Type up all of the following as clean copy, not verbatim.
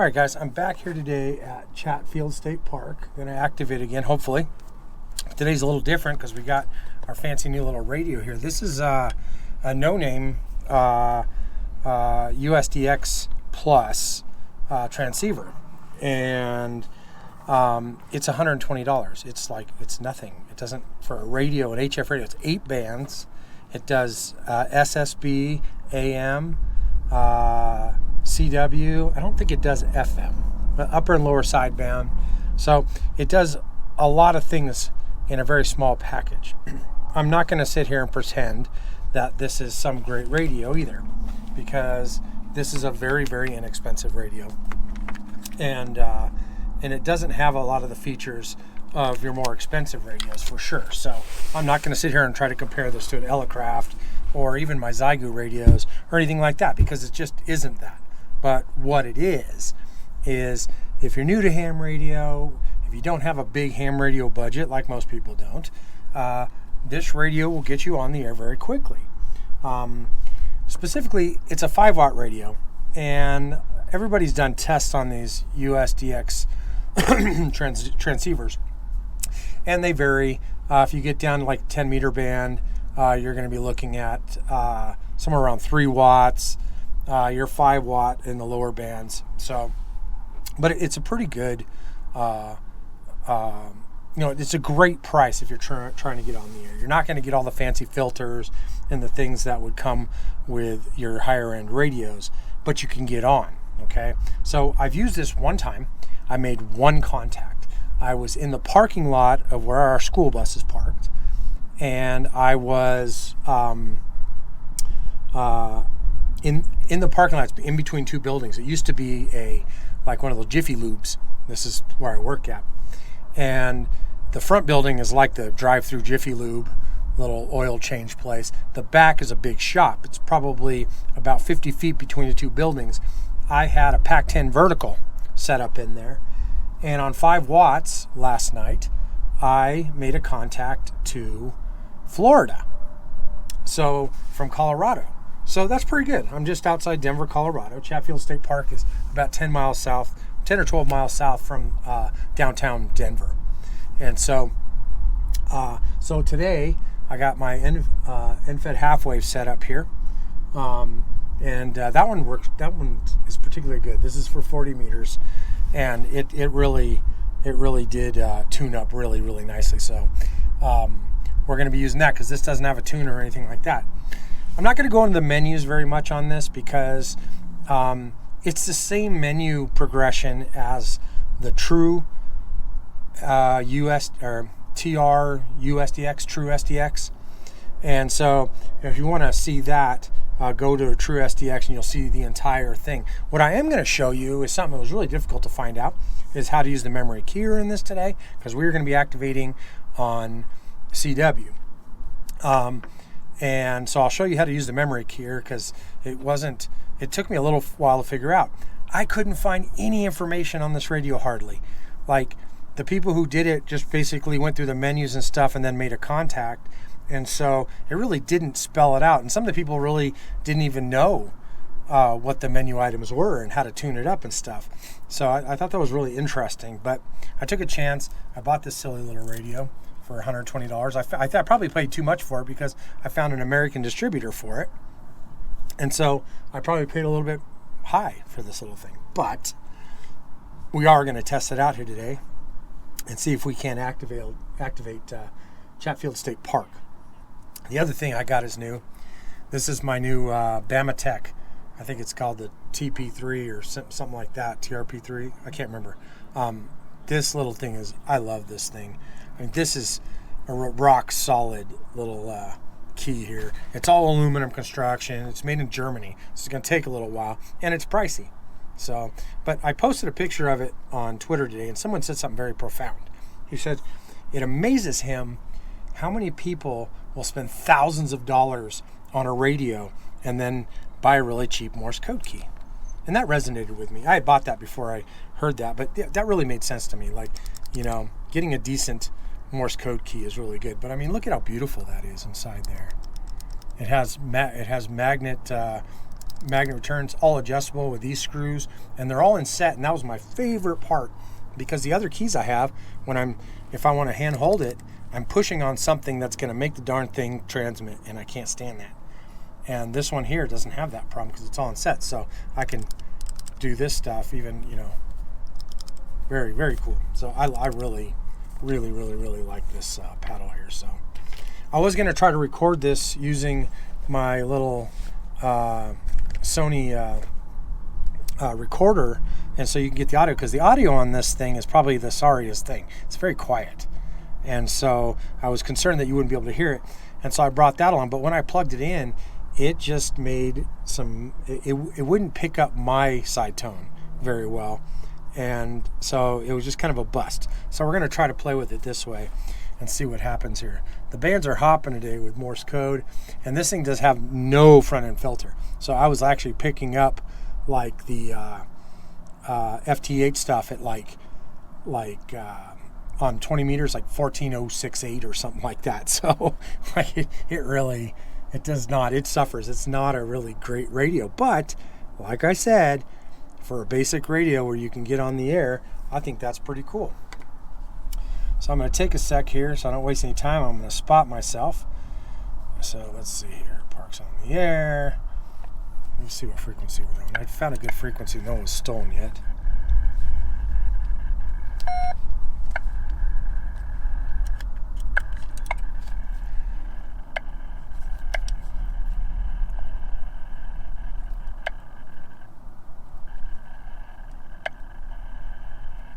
All right, guys, I'm back here today at Chatfield State Park. I'm going to activate again, hopefully. Today's a little different because we got our fancy new little radio here. This is a no-name uSDX Plus transceiver, and it's $120. It's nothing. It doesn't, for a radio, an HF radio, it's 8 bands. It does SSB, AM, CW. I don't think it does FM, but upper and lower sideband. So it does a lot of things in a very small package. I'm not going to sit here and pretend that this is some great radio either, because this is a very, very inexpensive radio, and it doesn't have a lot of the features of your more expensive radios for sure. So I'm not going to sit here and try to compare this to an Elecraft or even my Zygu radios or anything like that, because it just isn't that. But what it is if you're new to ham radio, if you don't have a big ham radio budget like most people don't, this radio will get you on the air very quickly. Specifically, it's a 5-watt radio, and everybody's done tests on these uSDX transceivers, and they vary. If you get down to like 10 meter band, you're going to be looking at somewhere around 3 watts. You're 5 watt in the lower bands. So, but it's a pretty good, it's a great price if you're trying to get on the air. You're not going to get all the fancy filters and the things that would come with your higher end radios, but you can get on. Okay. So I've used this one time. I made one contact. I was in the parking lot of where our school bus is parked, and I was in the parking lot, in between 2 buildings. It used to be like one of those Jiffy Lubes. This is where I work at, and the front building is like the drive-through Jiffy Lube, little oil change place. The back is a big shop. It's probably about 50 feet between the 2 buildings. I had a Pac-10 vertical set up in there, and on 5 watts last night, I made a contact to Florida, so from Colorado. So that's pretty good. I'm just outside Denver, Colorado. Chatfield State Park is about 10 or 12 miles south from downtown Denver. And so today I got my end-fed half-wave set up here. And that one works. That one is particularly good. This is for 40 meters, and it really did tune up really, really nicely. So we're going to be using that because this doesn't have a tuner or anything like that. I'm not going to go into the menus very much on this because it's the same menu progression as the true US or TR uSDX, true SDX. And so if you want to see that, go to True SDX and you'll see the entire thing. What I am going to show you is something that was really difficult to find out, is how to use the memory keyer in this today, because we're going to be activating on CW. And so I'll show you how to use the memory keyer, because it took me a little while to figure out. I couldn't find any information on this radio hardly. Like, the people who did it just basically went through the menus and stuff and then made a contact. And so it really didn't spell it out. And some of the people really didn't even know what the menu items were and how to tune it up and stuff. So I thought that was really interesting. But I took a chance. I bought this silly little radio for $120. I probably paid too much for it because I found an American distributor for it. And so I probably paid a little bit high for this little thing. But we are going to test it out here today and see if we can activate Chatfield State Park. The other thing I got is new. This is my new Bama Tech. I think it's called the TP3 or something like that, TRP3. I can't remember. This little thing I love this thing. I mean, this is a rock solid little key here. It's all aluminum construction. It's made in Germany. So it's going to take a little while, and it's pricey. So, but I posted a picture of it on Twitter today, and someone said something very profound. He said it amazes him how many people will spend thousands of dollars on a radio and then buy a really cheap Morse code key. And that resonated with me. I had bought that before I heard that, but that really made sense to me. Like, getting a decent Morse code key is really good. But I mean, look at how beautiful that is inside there. It has magnet magnet returns, all adjustable with these screws, and they're all in set, and that was my favorite part, because the other keys I have, if I want to hand hold it, I'm pushing on something that's going to make the darn thing transmit, and I can't stand that. And this one here doesn't have that problem because it's all in set, so I can do this stuff even, very, very cool. So I really, really, really, really like this paddle here. So I was going to try to record this using my little Sony recorder, and so you can get the audio, because the audio on this thing is probably the sorriest thing. It's very quiet, and so I was concerned that you wouldn't be able to hear it, and so I brought that along. But when I plugged it in, it just made it wouldn't pick up my side tone very well, and so it was just kind of a bust. So we're going to try to play with it this way and see what happens here. The bands are hopping today with Morse code, and this thing does have no front end filter. So I was actually picking up like the FT8 stuff at like on 20 meters, like 14.068 or something like that. So like it does not, it suffers. It's not a really great radio, but like I said, for a basic radio where you can get on the air, I think that's pretty cool. So I'm going to take a sec here so I don't waste any time. I'm going to spot myself. So let's see here. Parks on the air. Let me see what frequency we're on. I found a good frequency. No one's stolen yet.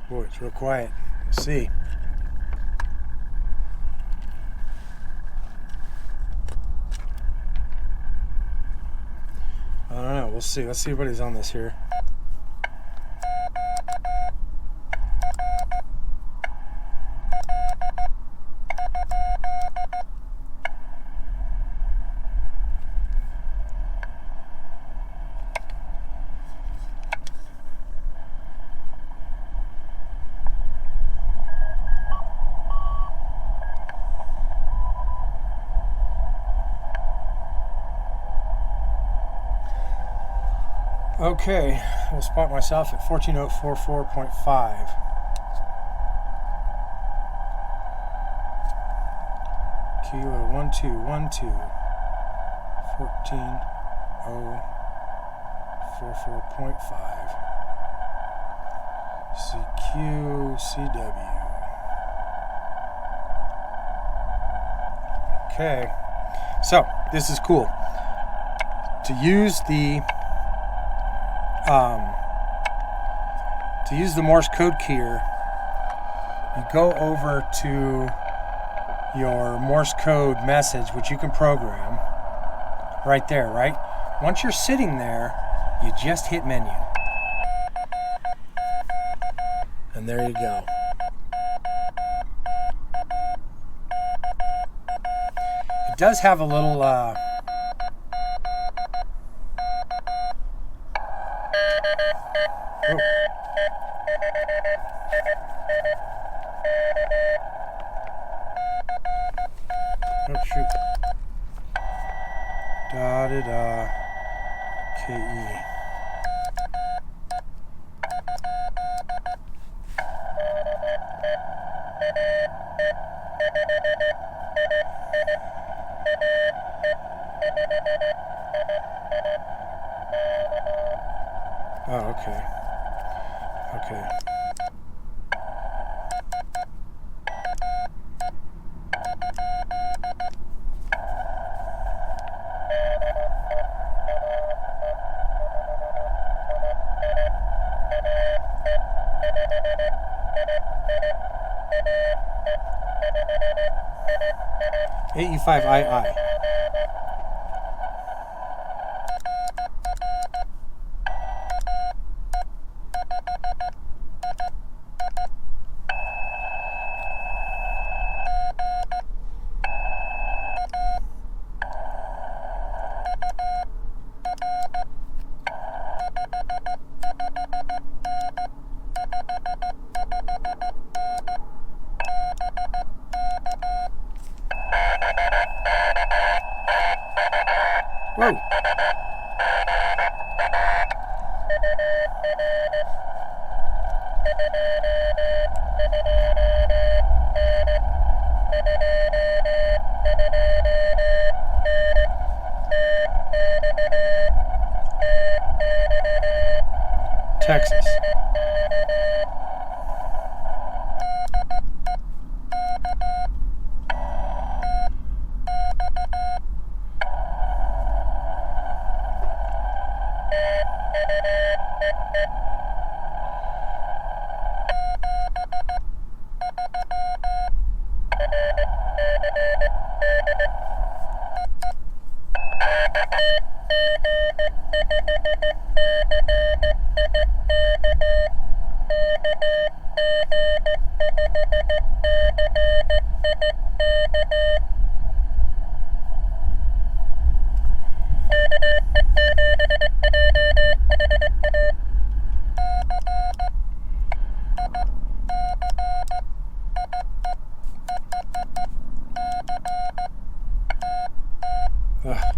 Boy, it's real quiet. Let's see. I don't know. We'll see. Let's see if anybody's on this here. Okay, we'll spot myself at 14.044.5. Kilo 1212 14.044.5. CQ-CW. Okay, so this is cool. To use the Morse code keyer, you go over to your Morse code message, which you can program right there, right? Once you're sitting there, you just hit menu. And there you go. It does have a little oh. Oh shoot. Da-da-da. K-E. Oh, okay. Okay. AE5II. Whoa. Texas. Ugh.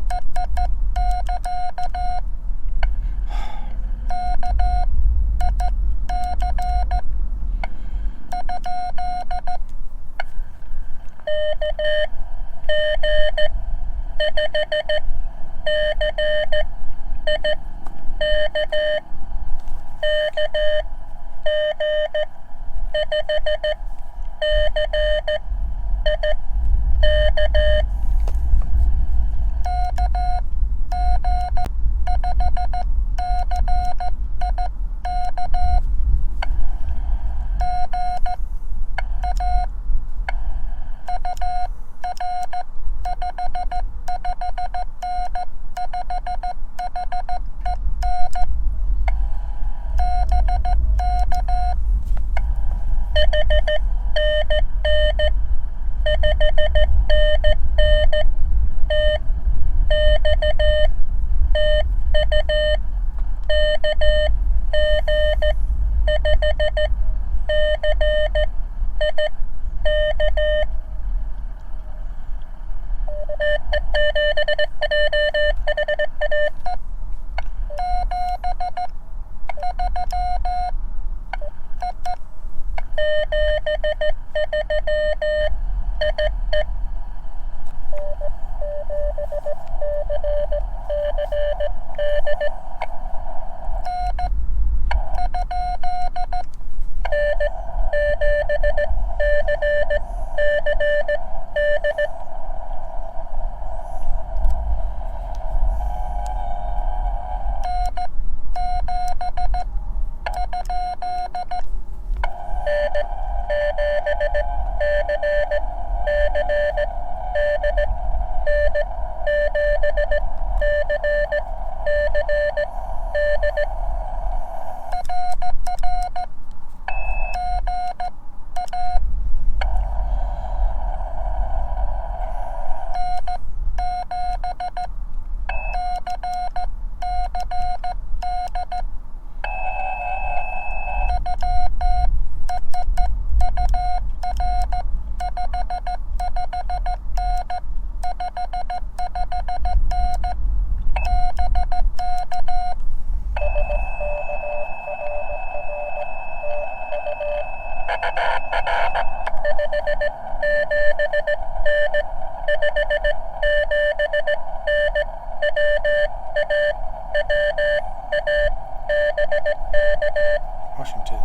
Washington.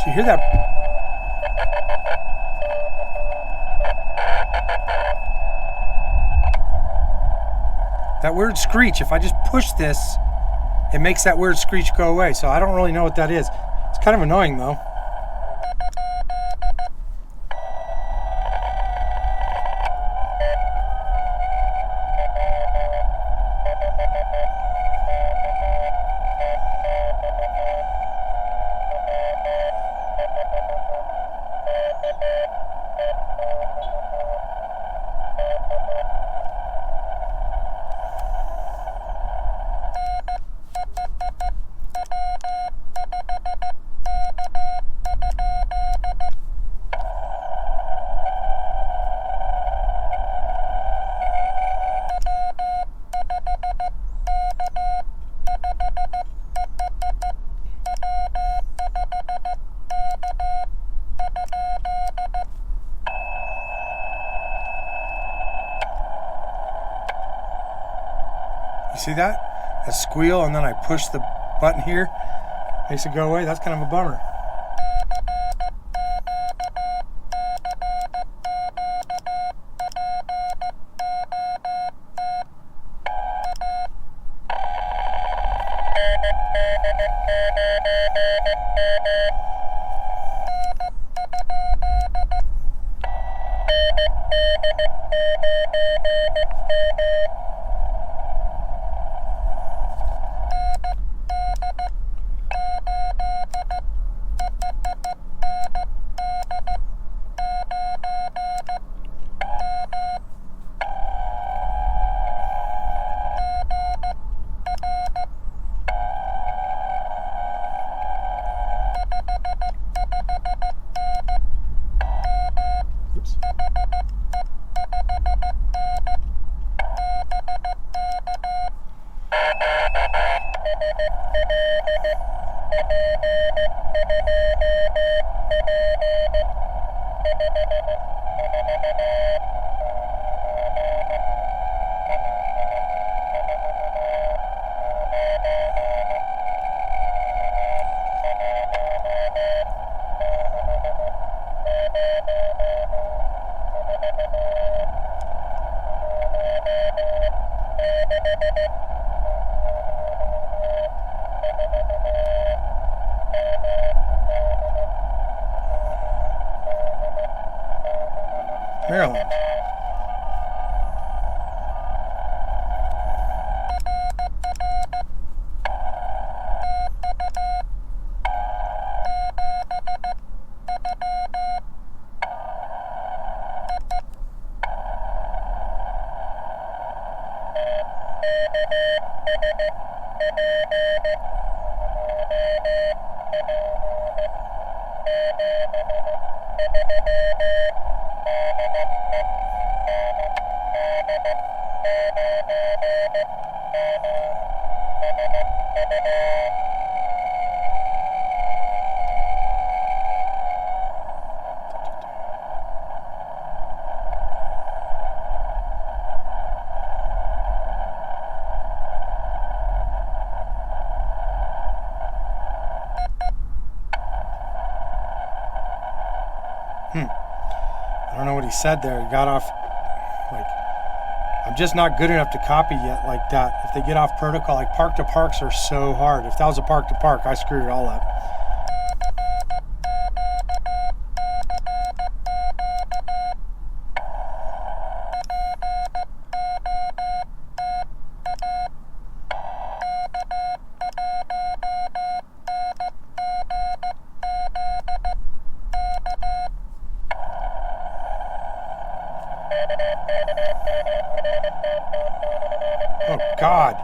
So you hear that? That weird screech. If I just push this, it makes that weird screech go away. So I don't really know what that is. It's kind of annoying though. You see that? A squeal, and then I push the button here. Makes it go away. That's kind of a bummer. Oops. Maryland. I don't know what he said there. He got off, like, I'm just not good enough to copy yet like that. If they get off protocol, like park to parks are so hard. If that was a park to park, I screwed it all up. Oh, God.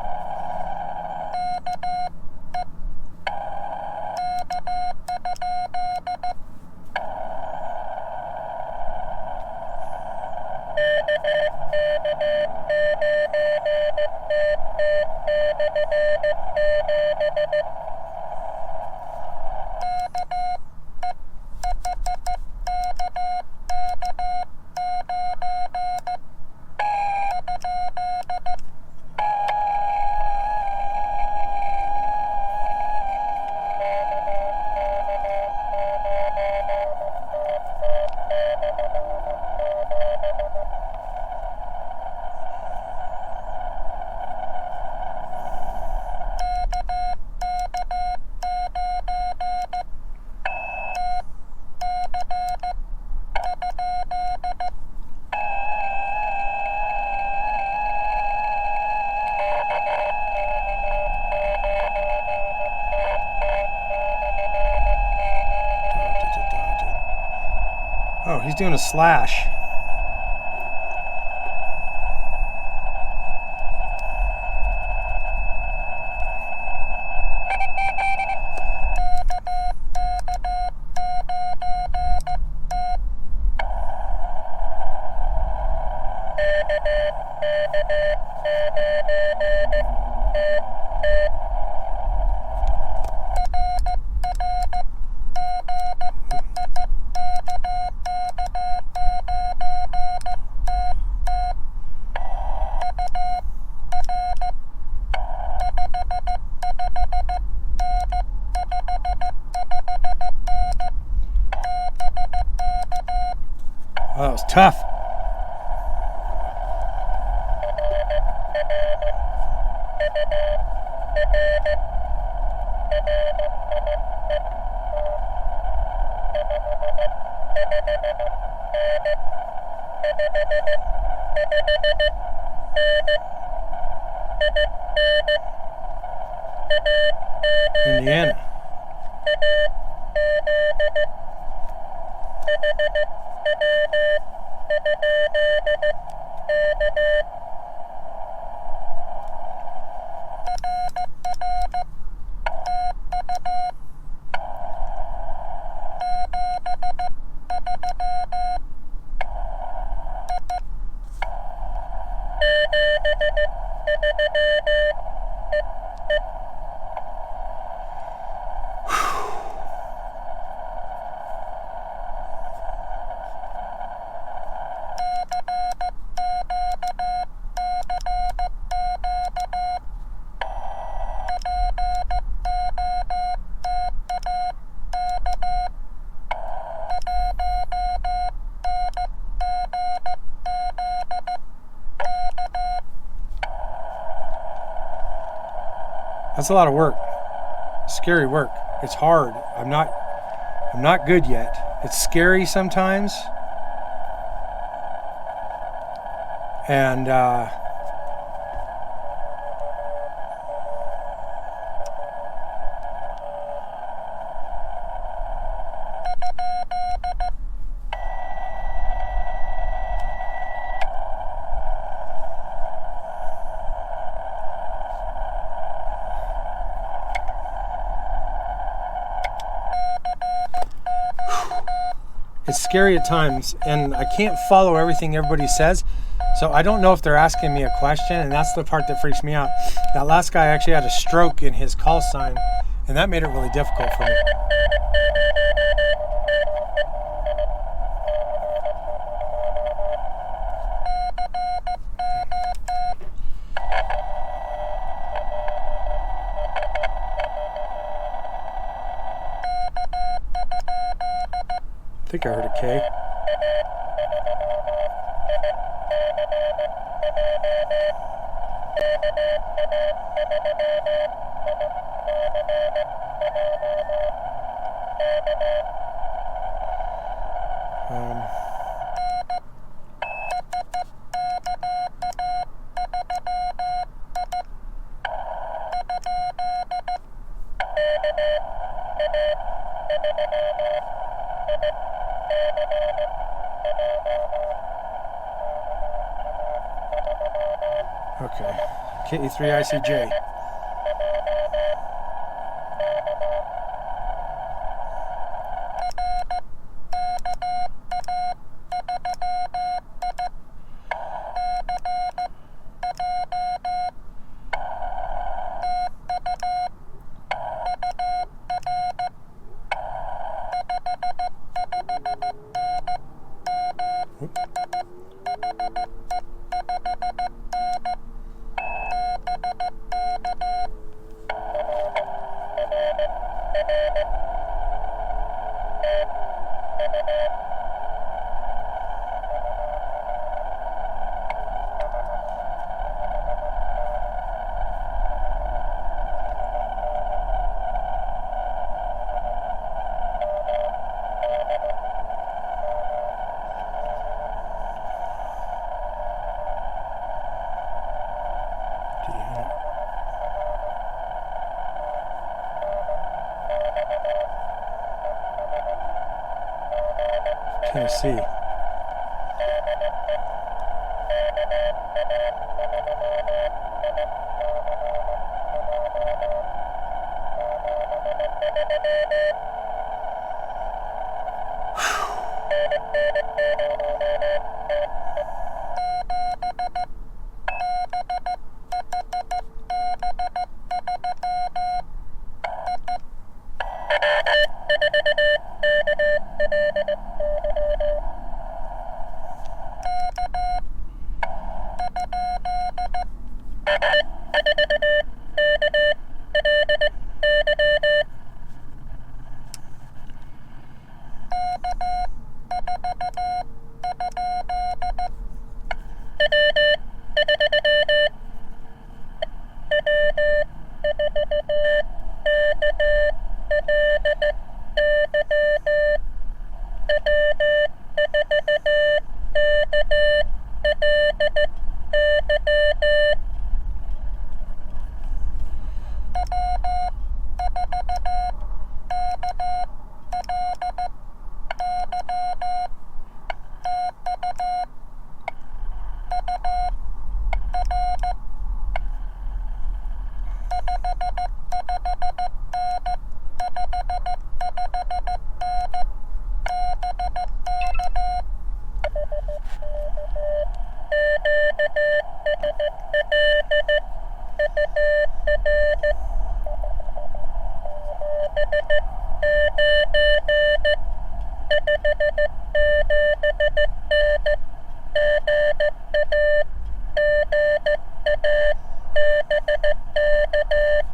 Oh, he's doing a slash. Oh, that was tough. Indiana. That's a lot of work. Scary work. It's hard. I'm not good yet. It's scary sometimes. And it's scary at times, and I can't follow everything everybody says, so I don't know if they're asking me a question, and that's the part that freaks me out. That last guy actually had a stroke in his call sign, and that made it really difficult for me. I think I heard a K. Okay, KE3ICJ. Tennessee.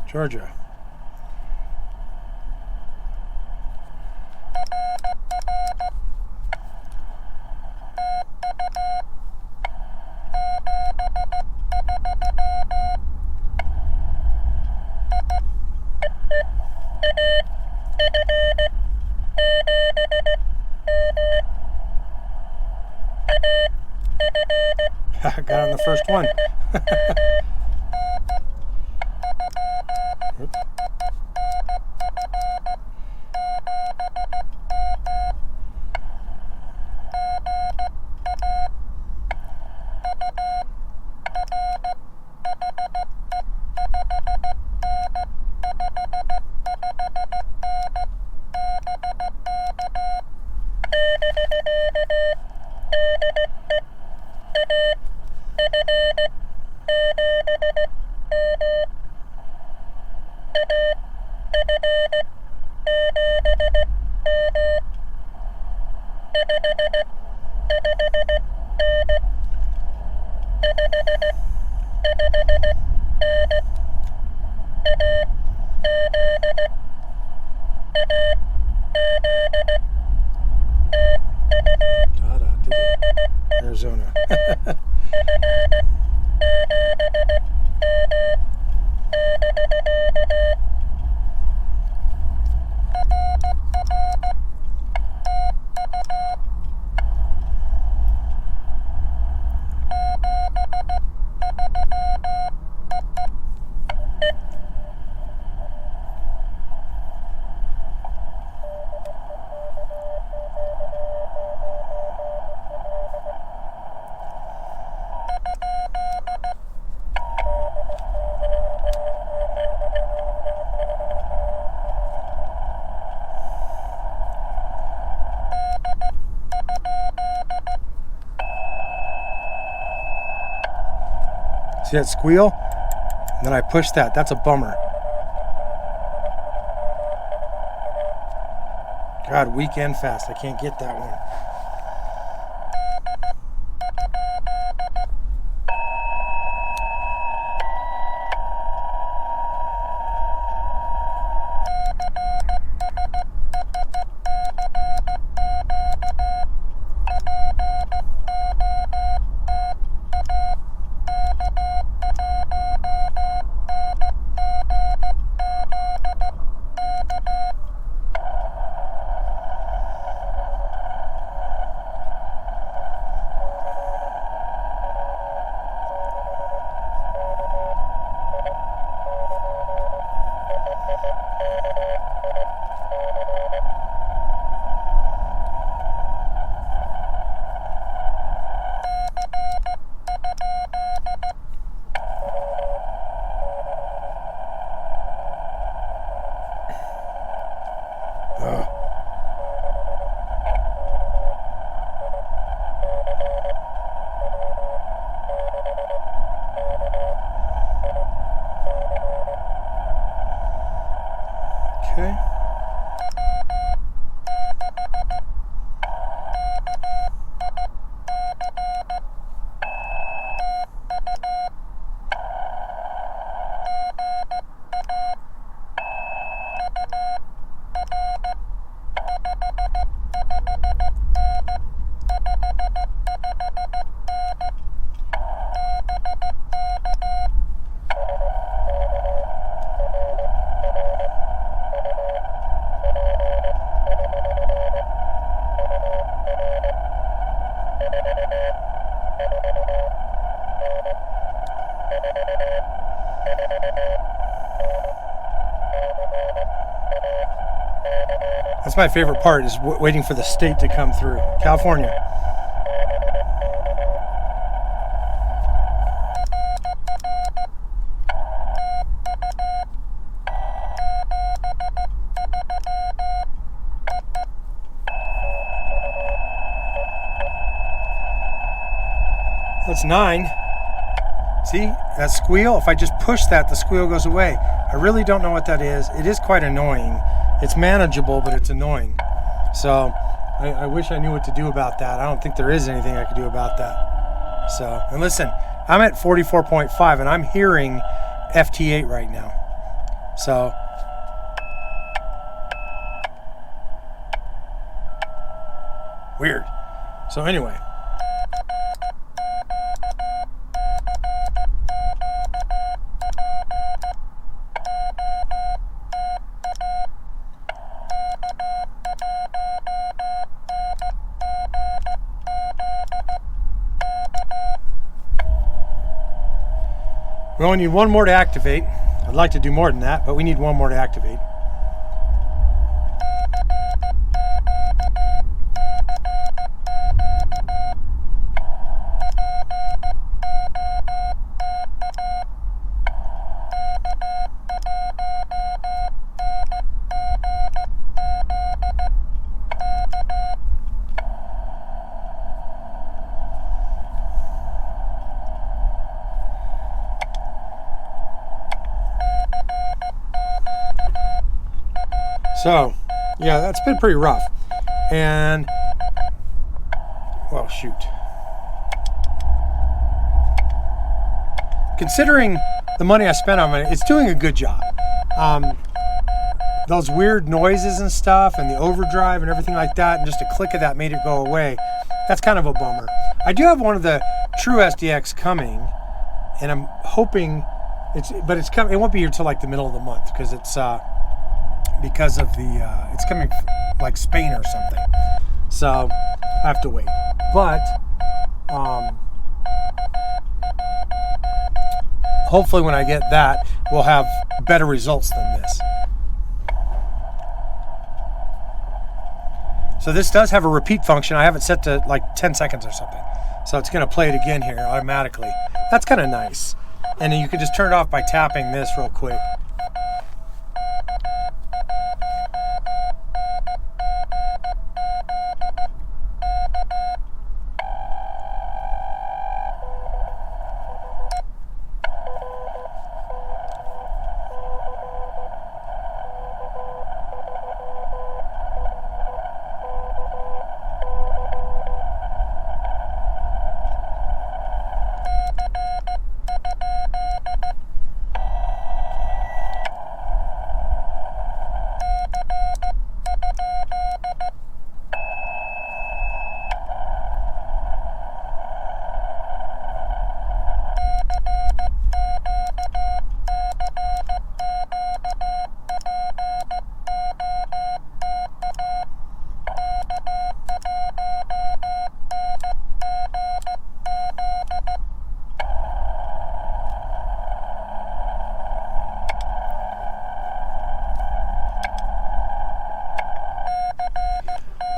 Georgia. I got on the first one. Oops. Arizona. See that squeal? And then I push that. That's a bummer. God, weak and fast. I can't get that one. Okay. That's my favorite part, is waiting for the state to come through. California. That's 9. See, that squeal, if I just push that, the squeal goes away. I really don't know what that is. It is quite annoying. It's manageable, but it's annoying. So I wish I knew what to do about that. I don't think there is anything I could do about that. So, and listen, I'm at 44.5 and I'm hearing FT8 right now. So, weird. So anyway. We only need one more to activate. I'd like to do more than that, but we need one more to activate. So, yeah, that's been pretty rough. And, well, shoot. Considering the money I spent on it, it's doing a good job. Those weird noises and stuff and the overdrive and everything like that, and just a click of that made it go away. That's kind of a bummer. I do have one of the true SDX coming, and I'm hoping it's coming. It won't be here till like the middle of the month because it's because of the it's coming like Spain or something. So I have to wait. But hopefully when I get that, we'll have better results than this. So this does have a repeat function. I have it set to like 10 seconds or something. So it's going to play it again here automatically. That's kind of nice. And then you can just turn it off by tapping this real quick.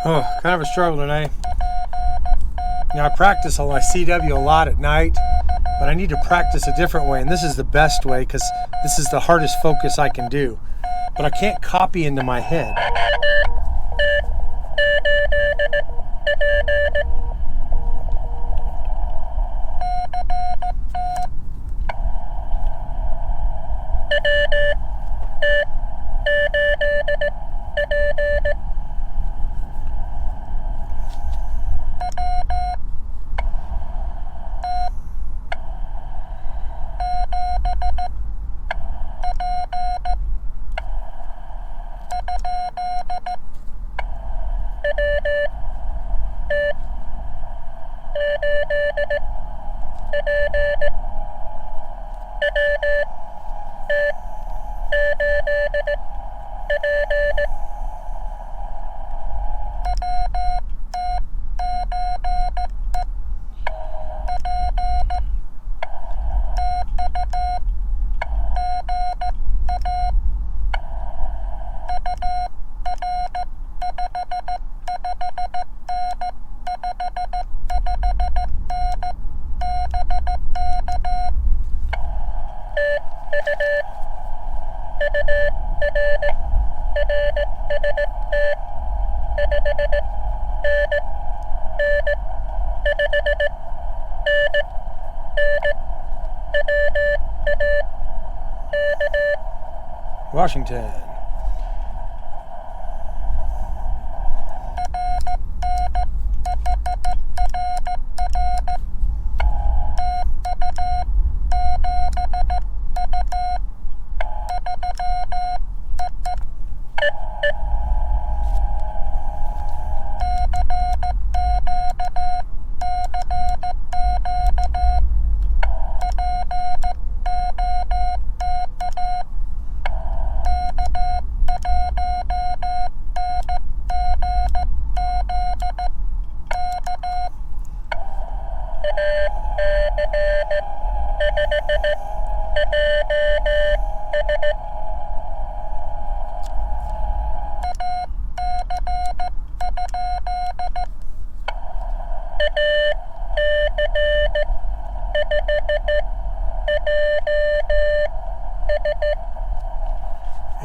Oh, kind of a struggle today. Now I practice on my CW a lot at night, but I need to practice a different way, and this is the best way because this is the hardest focus I can do. But I can't copy into my head. Washington.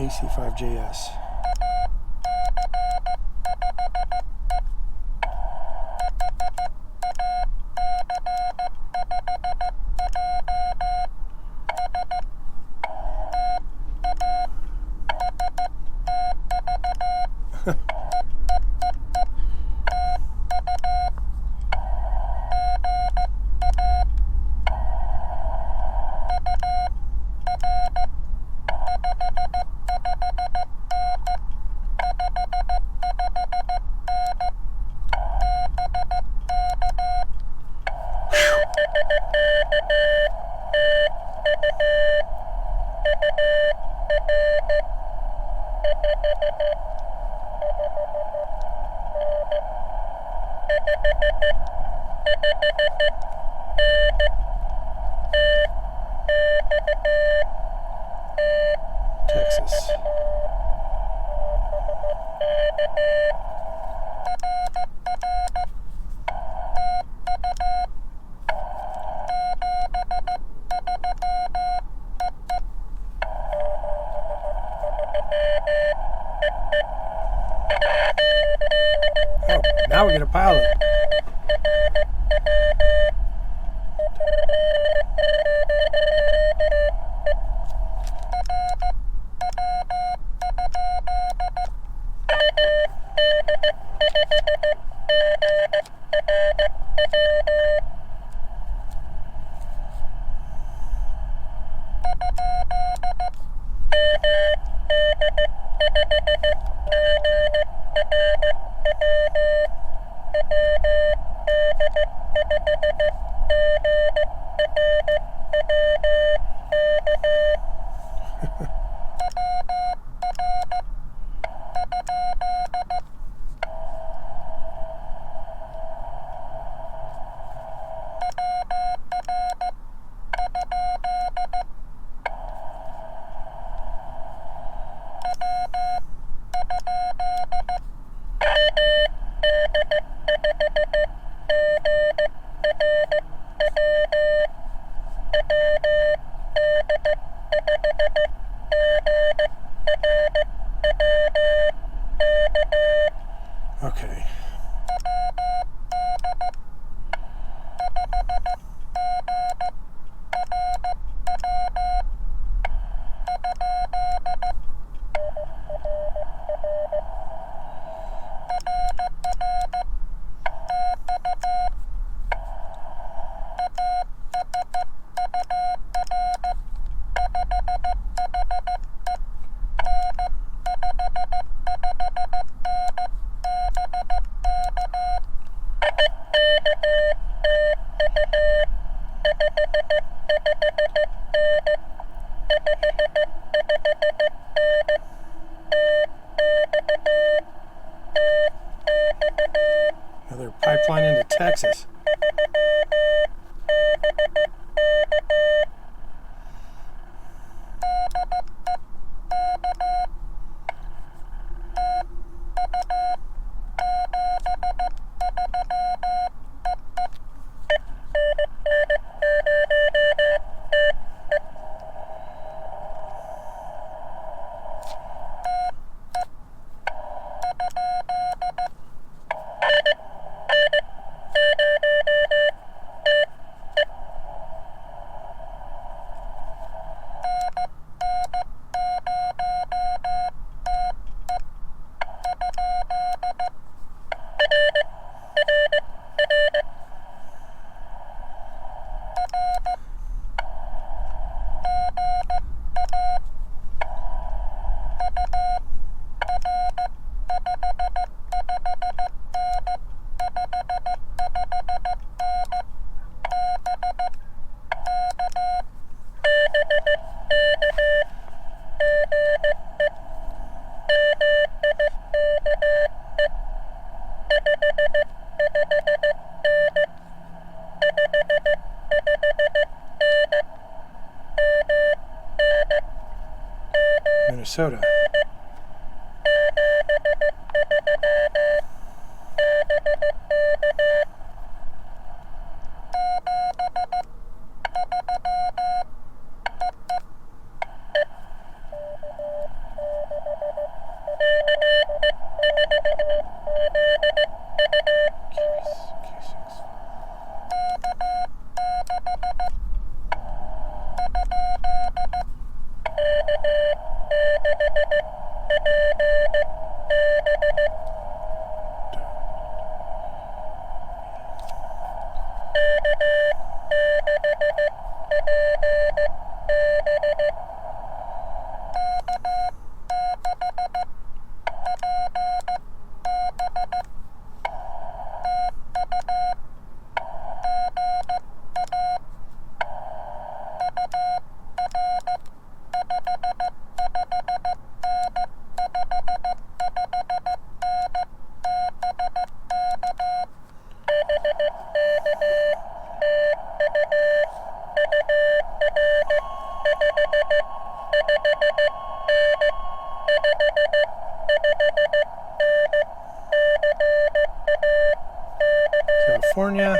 AC5JS. Texas. Oh, now we get a pilot. Okay. Another pipeline into Texas. Minnesota. California.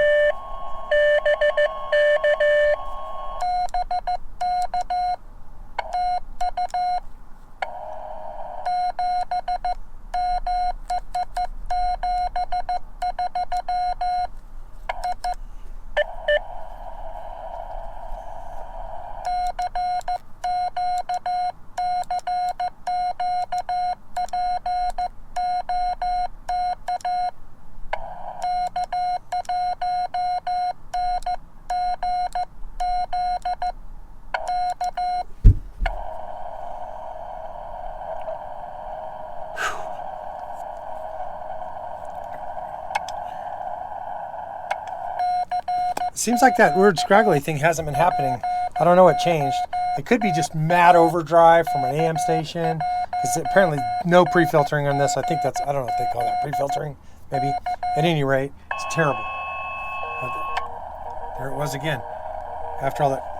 Seems like that weird scraggly thing hasn't been happening. I don't know what changed. It could be just mad overdrive from an AM station. Because apparently no pre-filtering on this. I think that's, I don't know if they call that pre-filtering, maybe. At any rate, it's terrible. There it was again. After all that.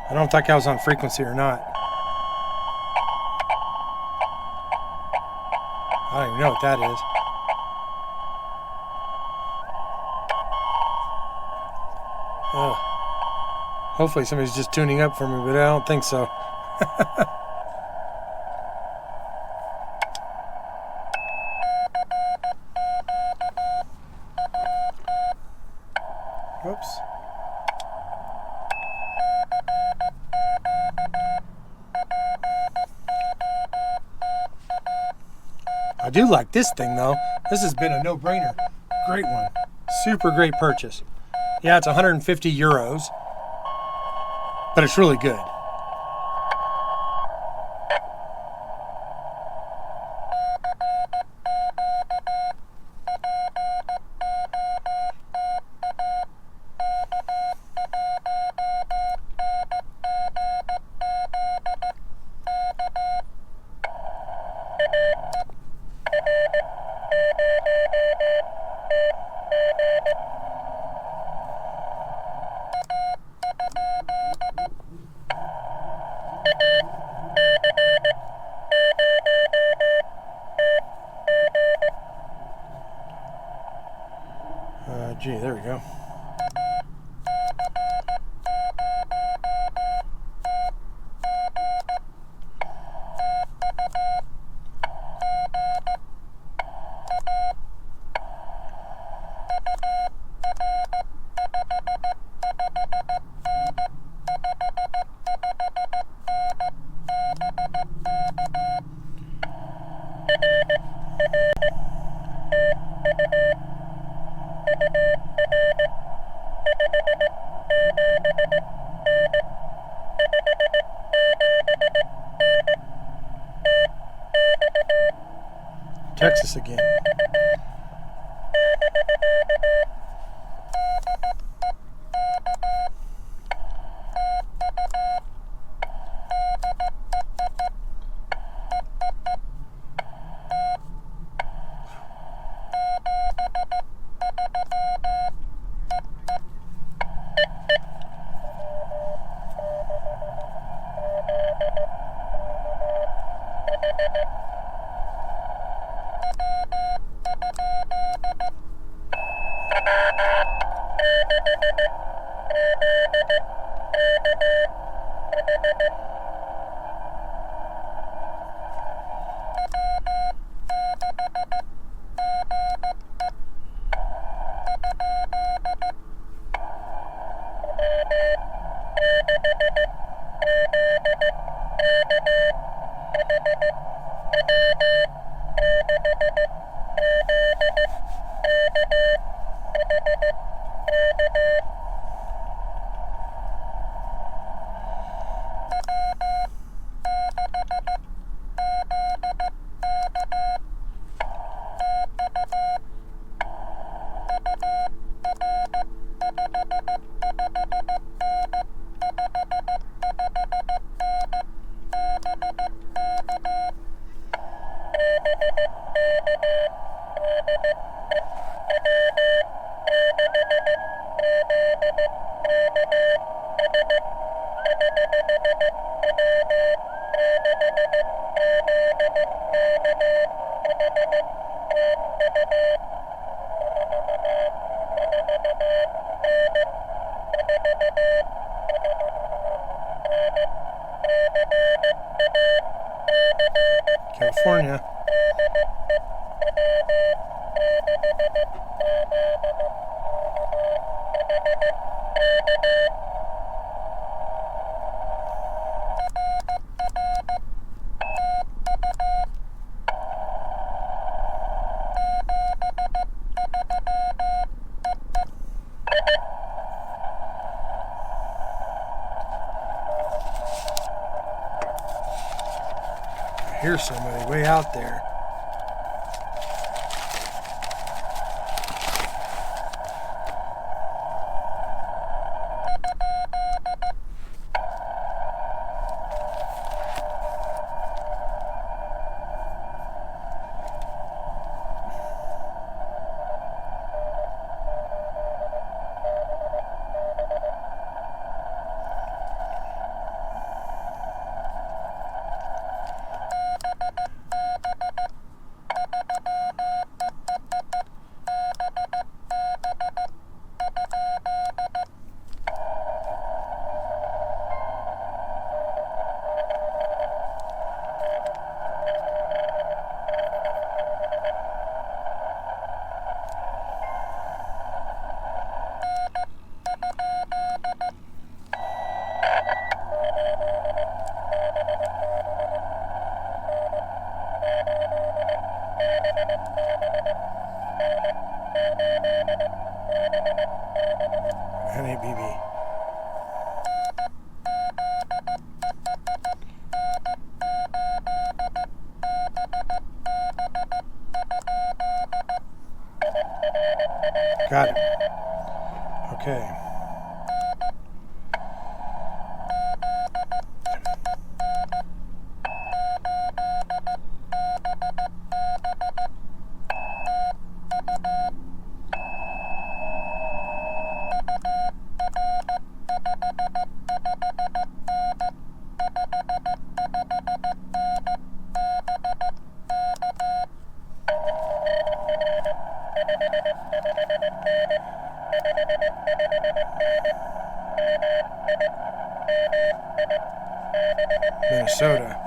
I don't think I was on frequency or not. I don't even know what that is. Oh. Hopefully somebody's just tuning up for me, but I don't think so. Whoops. I do like this thing though. This has been a no-brainer. Great one. Super great purchase. Yeah, it's 150 euros, but it's really good. Gee, there we go. Texas again. California. I hear somebody way out there. NABB. Got it. Okay. Minnesota.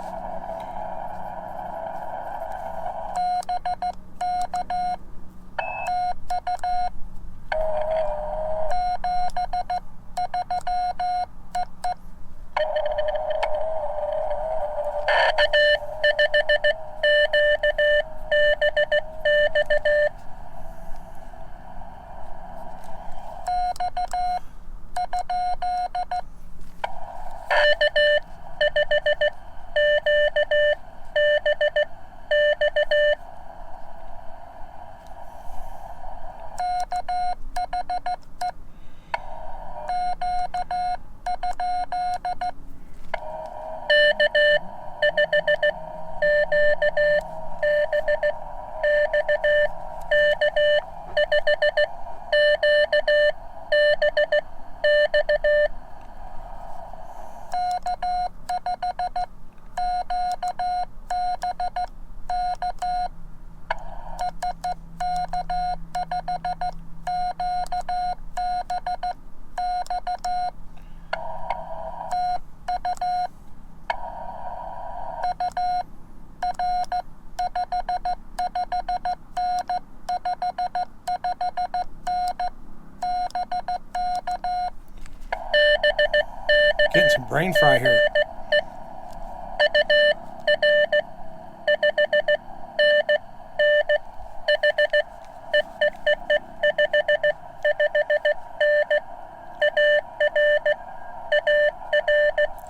Getting some brain fry here.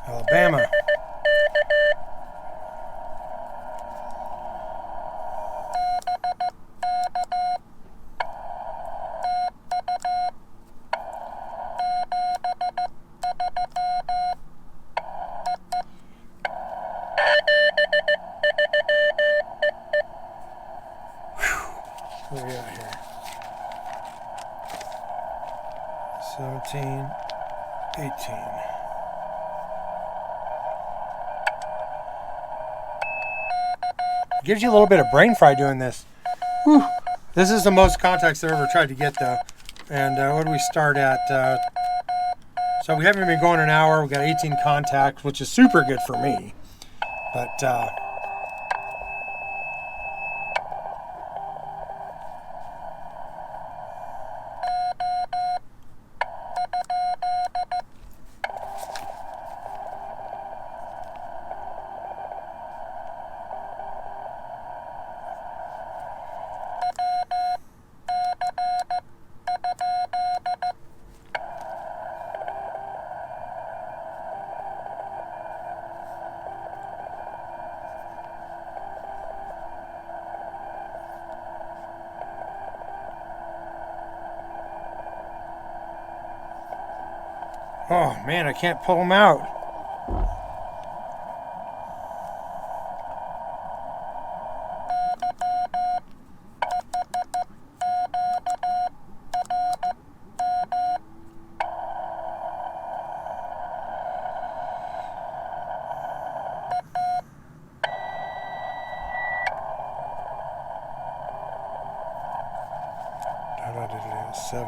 Alabama. What are we at here? 17, 18. Gives you a little bit of brain fry doing this. Whew. This is the most contacts I've ever tried to get though. And what do we start at? So we haven't been going an hour. We got 18 contacts, which is super good for me. But oh man, I can't pull them out. I did it at 7.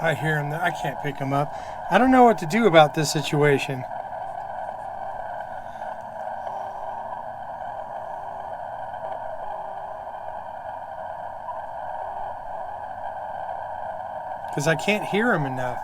I hear him. I can't pick him up. I don't know what to do about this situation. Because I can't hear him enough.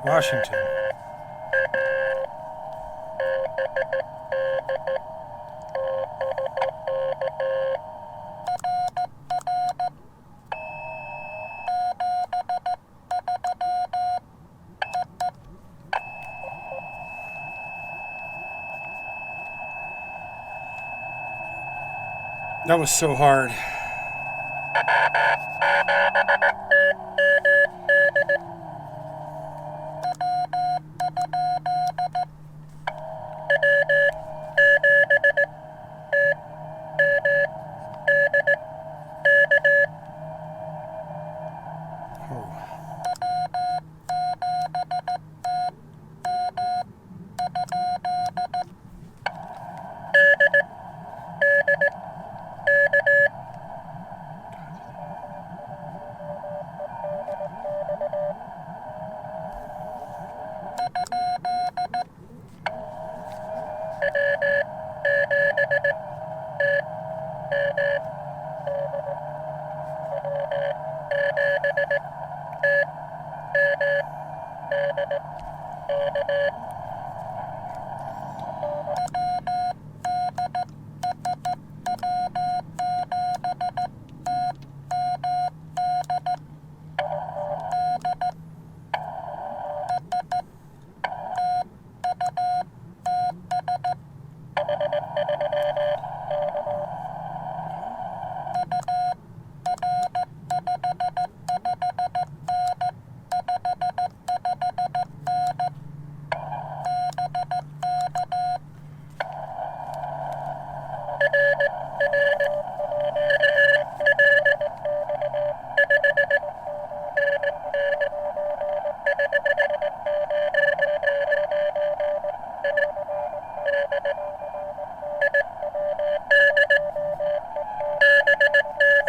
Washington. That was so hard.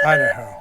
Idaho.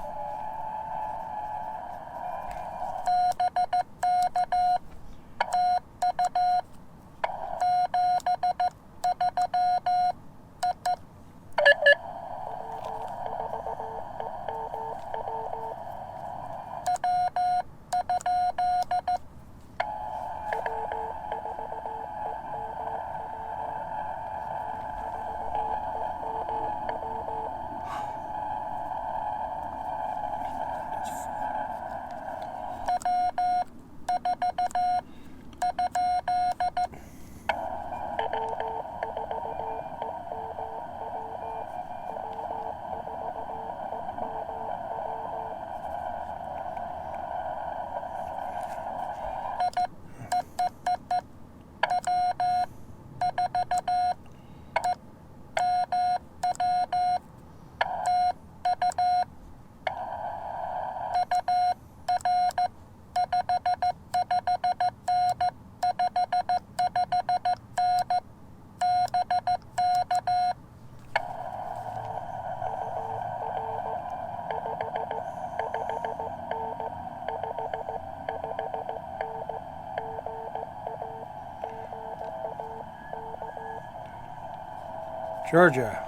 Georgia.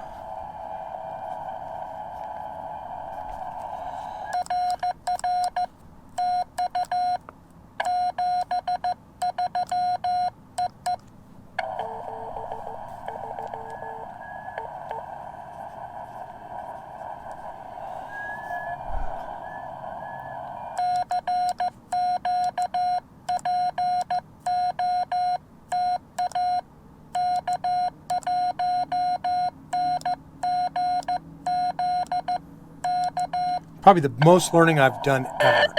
Probably the most learning I've done ever.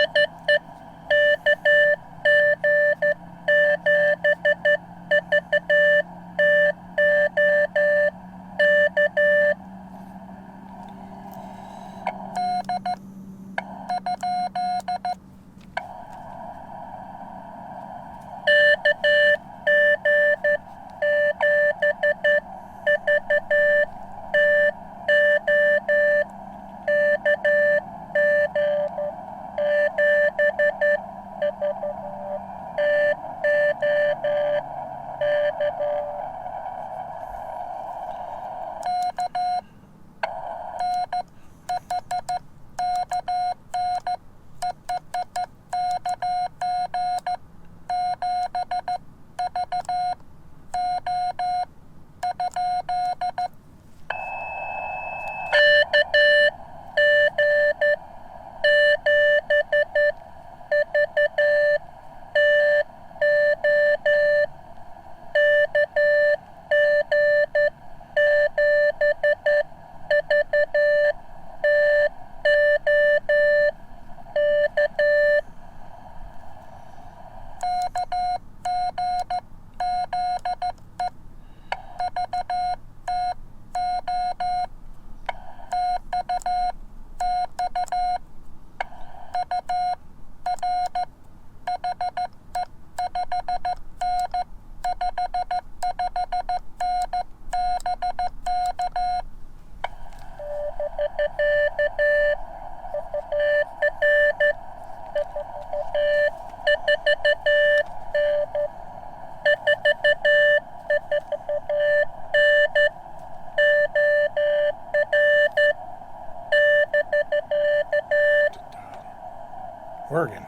Oregon.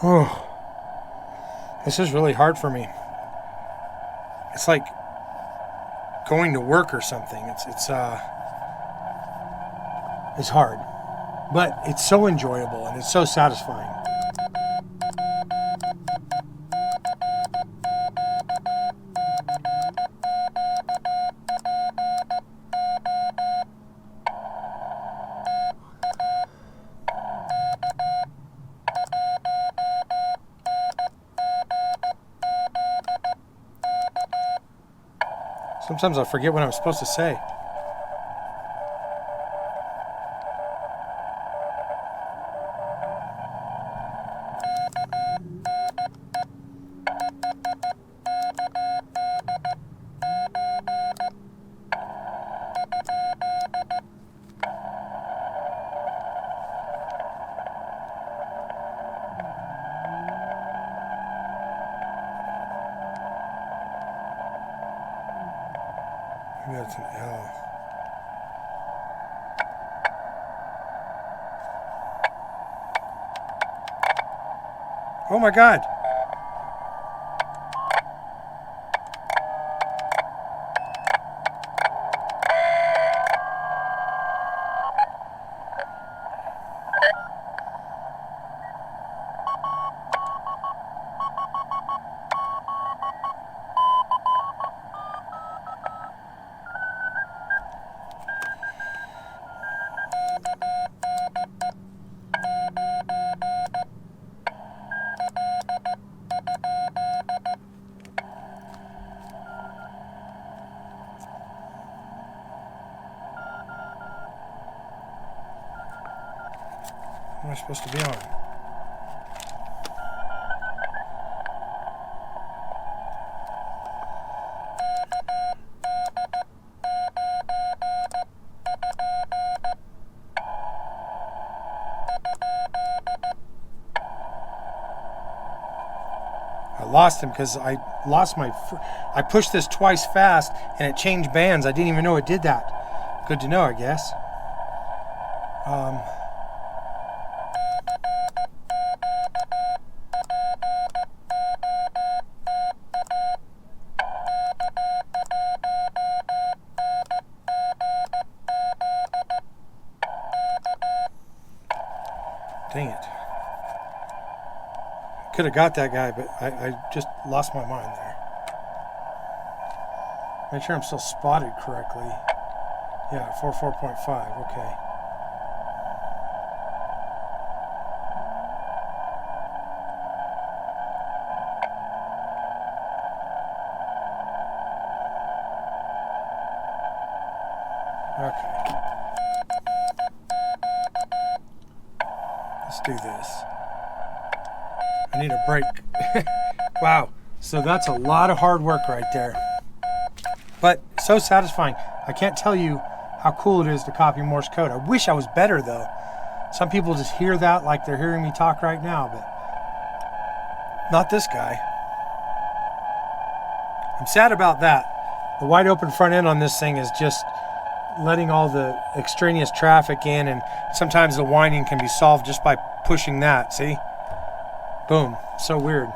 Oh, this is really hard for me. It's like going to work or something. It's hard, but it's so enjoyable and it's so satisfying. Sometimes I forget what I'm supposed to say. Maybe that's an L. Oh my God. What am I supposed to be on? I lost him because I lost my... I pushed this twice fast and it changed bands. I didn't even know it did that. Good to know, I guess. Dang it. Could have got that guy, but I just lost my mind there. Make sure I'm still spotted correctly. Yeah, 44.5, okay. Okay. Let's do this. I need a break. Wow. So that's a lot of hard work right there. But so satisfying. I can't tell you how cool it is to copy Morse code. I wish I was better though. Some people just hear that like they're hearing me talk right now, but not this guy. I'm sad about that. The wide open front end on this thing is just letting all the extraneous traffic in, and sometimes the whining can be solved just by pushing that, see? Boom. So weird.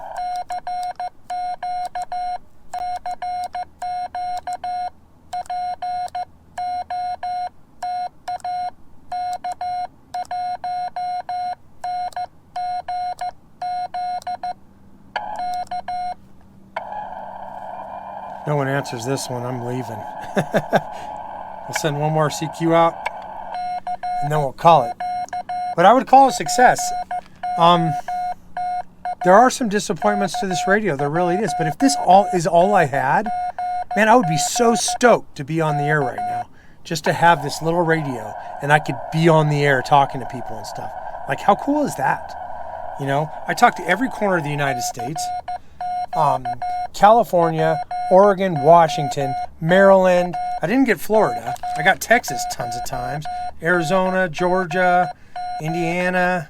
No no one answers this one, I'm leaving. We'll send one more CQ out, and then we'll call it. But I would call it a success. There are some disappointments to this radio, there really is. But if this is all I had, man, I would be so stoked to be on the air right now. Just to have this little radio, and I could be on the air talking to people and stuff. Like, how cool is that? You know, I talk to every corner of the United States. California, Oregon, Washington, Maryland. I didn't get Florida. I got Texas tons of times. Arizona, Georgia, Indiana.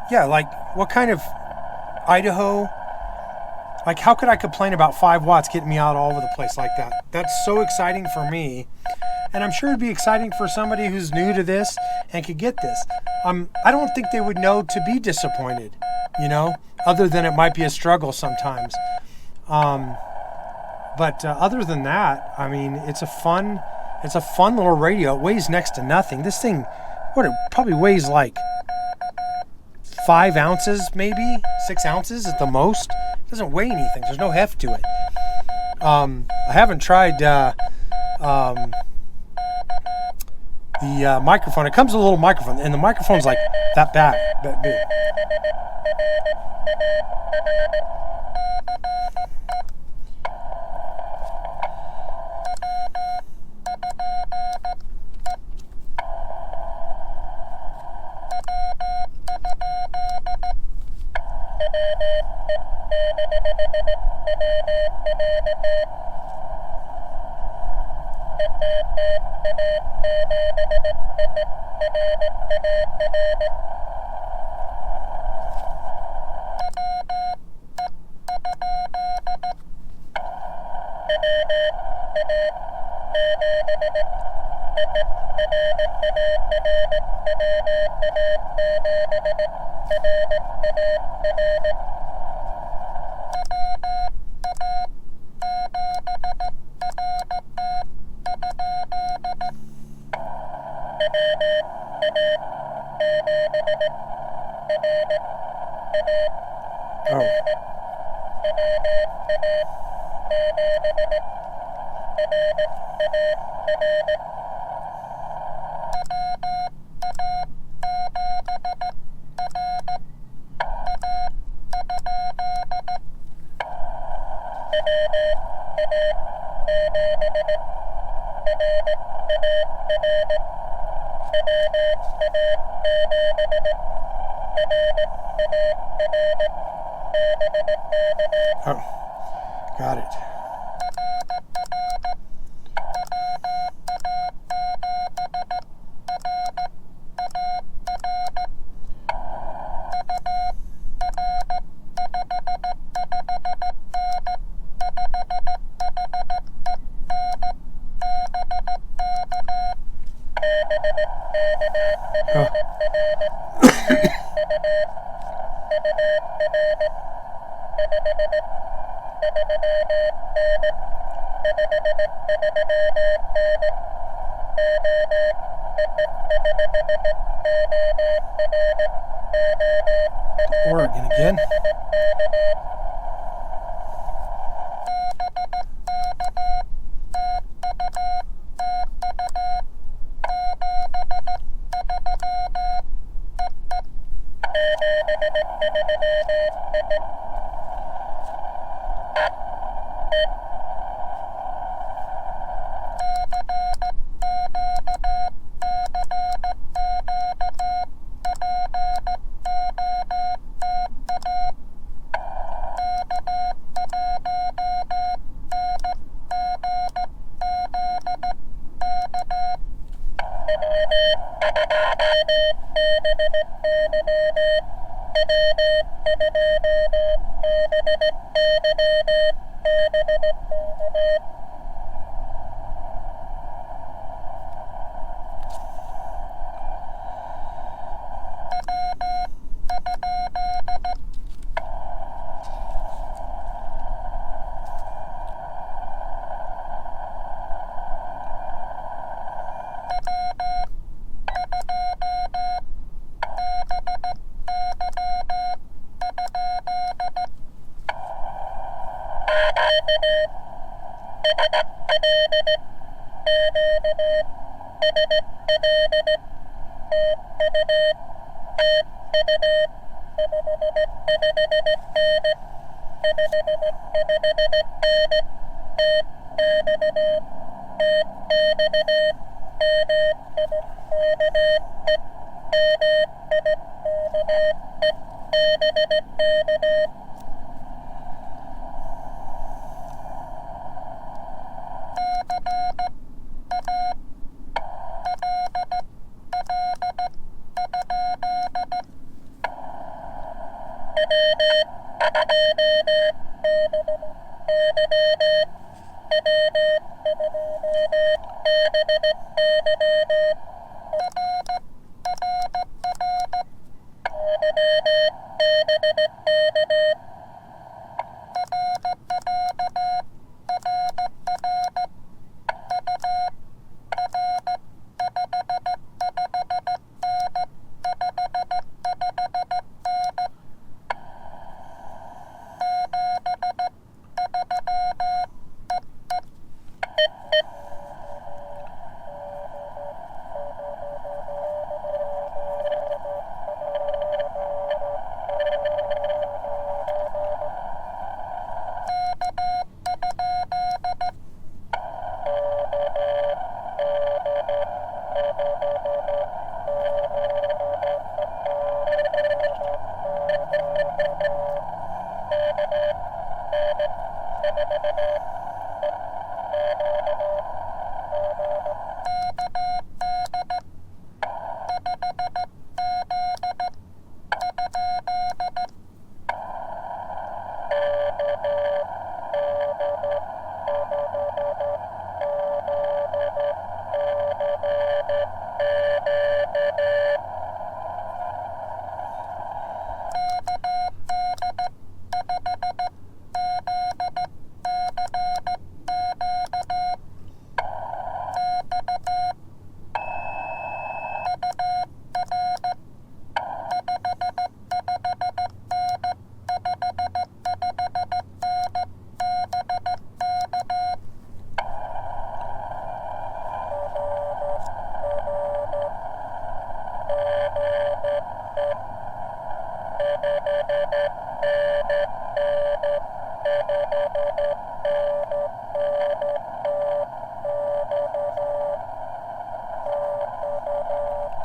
Yeah, like, what kind of Idaho? Like, how could I complain about 5 watts getting me out all over the place like that? That's so exciting for me. And I'm sure it'd be exciting for somebody who's new to this and could get this. I don't think they would know to be disappointed, you know, other than it might be a struggle sometimes. But other than that, I mean, it's a fun little radio. It weighs next to nothing. This thing, it probably weighs like 5 ounces, maybe 6 ounces at the most. It doesn't weigh anything. There's no heft to it. I haven't tried the microphone. It comes with a little microphone, and the microphone's like that big. Oh. Oh, got it. Oh. Oregon again.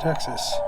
Texas.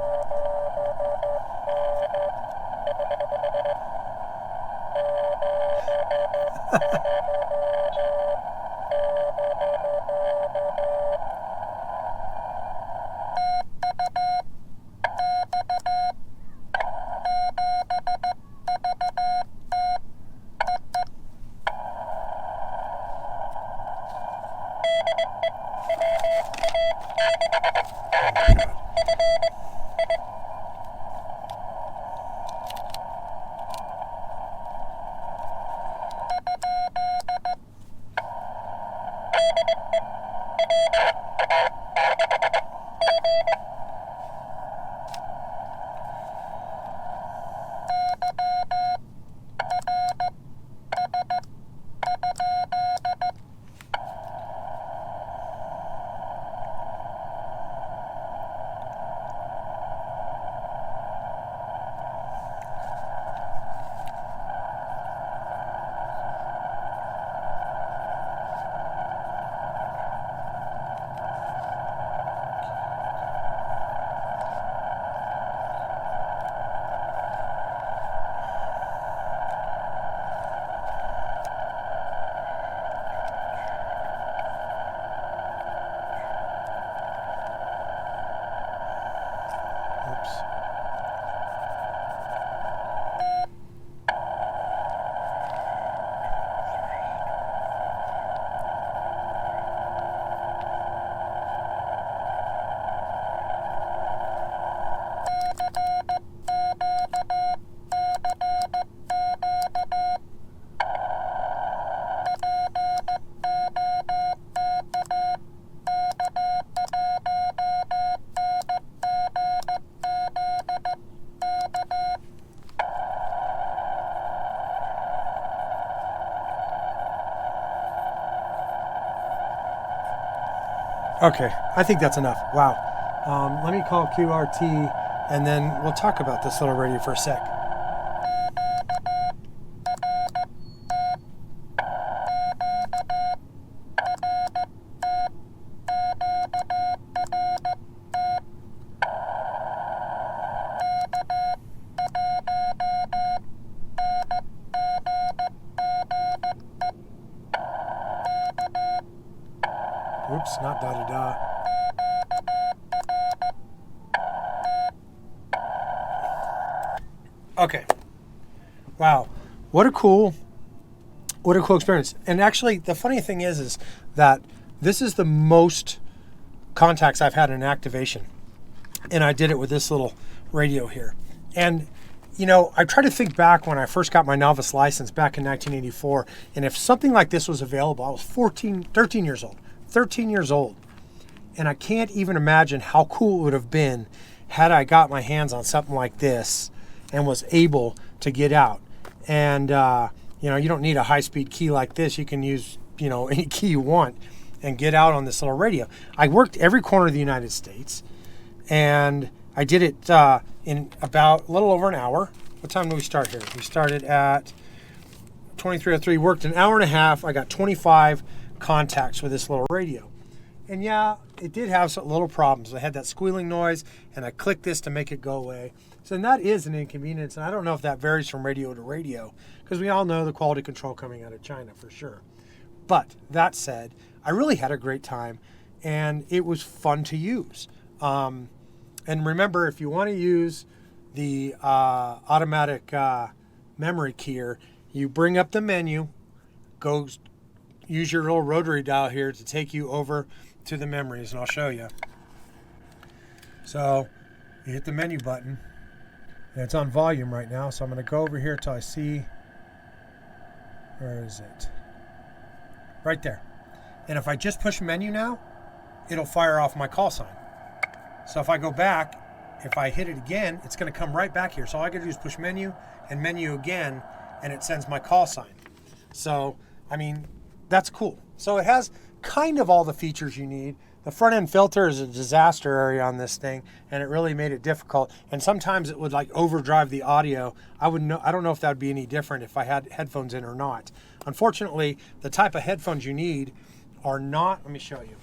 Okay, I think that's enough. Wow. Let me call QRT, and then we'll talk about this little radio for a sec. Oops, not da-da-da. Okay. Wow. What a cool experience. And actually, the funny thing is that this is the most contacts I've had in activation. And I did it with this little radio here. And, you know, I try to think back when I first got my novice license back in 1984. And if something like this was available, I was 13 years old. 13 years old. And I can't even imagine how cool it would have been had I got my hands on something like this and was able to get out. And, you know, you don't need a high-speed key like this. You can use, you know, any key you want and get out on this little radio. I worked every corner of the United States, and I did it in about a little over an hour. What time did we start here? We started at 23:03, worked an hour and a half. I got 25 contacts with this little radio. And yeah, it did have some little problems. I had that squealing noise, and I clicked this to make it go away. So that is an inconvenience, and I don't know if that varies from radio to radio, because we all know the quality control coming out of China for sure. But that said, I really had a great time, and it was fun to use. And remember, if you want to use the automatic memory keyer, you bring up the menu, go use your little rotary dial here to take you over to the memories, and I'll show you. So you hit the menu button, and it's on volume right now, so I'm going to go over here till I see, where is it? Right there. And if I just push menu now, it'll fire off my call sign. So if I go back, if I hit it again, it's going to come right back here. So all I got to do is push menu and menu again, and it sends my call sign. So, I mean, that's cool. So it has kind of all the features you need. The front end filter is a disaster area on this thing, and it really made it difficult. And sometimes it would like overdrive the audio. I don't know if that would be any different if I had headphones in or not. Unfortunately, the type of headphones you need are not. Let me show you.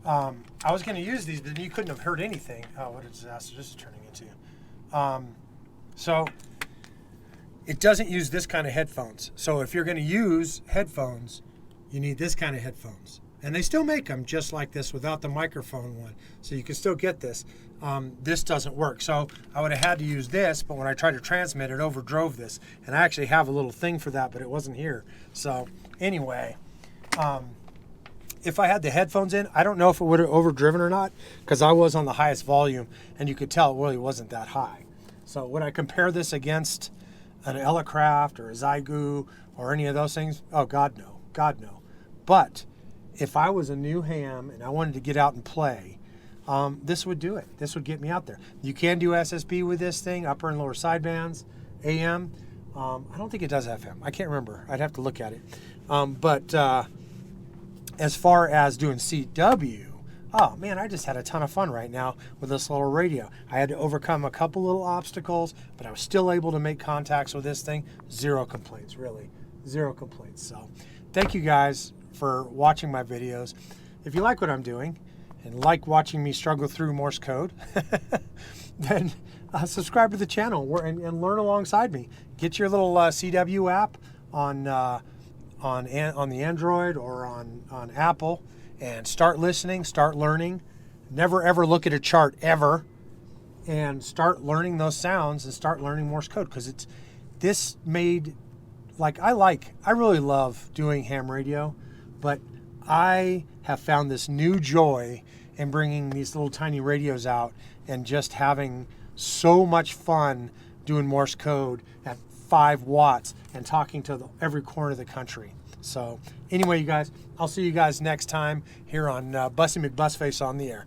I was going to use these, but you couldn't have heard anything. Oh, what a disaster this is turning into. So it doesn't use this kind of headphones. So if you're going to use headphones, you need this kind of headphones. And they still make them just like this without the microphone one. So you can still get this. This doesn't work. So I would have had to use this, but when I tried to transmit, it overdrove this. And I actually have a little thing for that, but it wasn't here. So anyway, if I had the headphones in, I don't know if it would have overdriven or not, because I was on the highest volume, and you could tell it really wasn't that high. So would I compare this against an Elecraft or a Zygu or any of those things? Oh, God, no. God, no. But if I was a new ham and I wanted to get out and play, this would do it. This would get me out there. You can do SSB with this thing, upper and lower sidebands, AM. I don't think it does FM. I can't remember. I'd have to look at it. But as far as doing CW, oh man, I just had a ton of fun right now with this little radio. I had to overcome a couple little obstacles, but I was still able to make contacts with this thing. Zero complaints, really. Zero complaints. So thank you guys for watching my videos. If you like what I'm doing and like watching me struggle through Morse code, then subscribe to the channel and learn alongside me. Get your little CW app on the Android or on Apple, and start listening, start learning. Never ever look at a chart ever, and start learning those sounds and start learning Morse code, because I really love doing ham radio, but I have found this new joy in bringing these little tiny radios out and just having so much fun doing Morse code at 5 watts and talking to every corner of the country. So anyway, you guys, I'll see you guys next time here on Bussy McBusface on the Air.